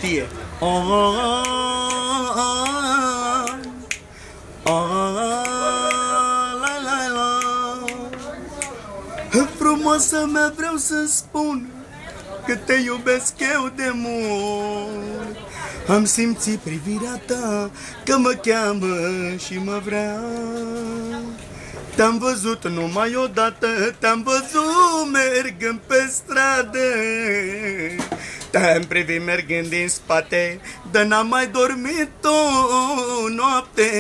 Știe. La la la. Frumoasă mea, vreau să spun că te iubesc eu de mult. Am simțit privirea ta că mă cheamă și mă vrea. Te-am văzut numai odată, te-am văzut mergând pe stradă. Te-am privit mergând din spate, dar n-am mai dormit o noapte.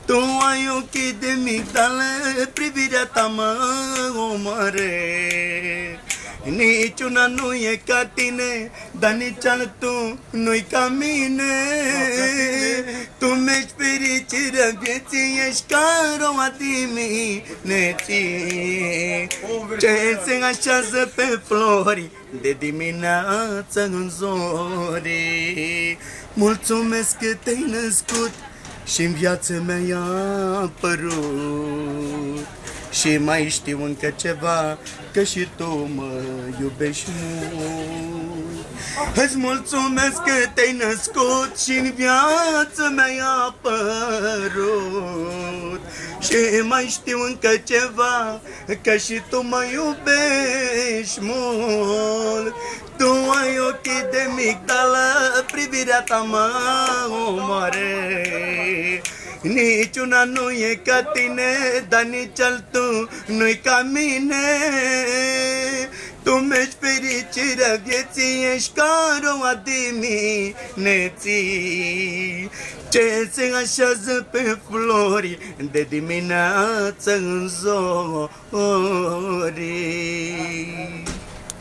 Tu ai ochii de migdale, privirea ta mă omoare. Niciuna nu e ca tine, dar nici altul nu-i ca mine. Tu mi-ești fericirea vieții, ești ca roa dimineții ce se așează pe flori de dimineață în zori. Mulțumesc că te-ai născut și-n viața mea i-a apărut. Și mai știu încă ceva, că și tu mă iubești mult. Îți mulțumesc că te-ai născut și-n viața mea i-a apărut. Și mai știu încă ceva, că și tu mă iubești mult. Tu ai ochii de migdală, privirea ta mă omoare. Niciuna nu e ca tine, dar nici altul nu-i ca mine. Tu mi-ești fericirea vieții, ești ca roa dimineții ce se așează pe flori de dimineață în zori.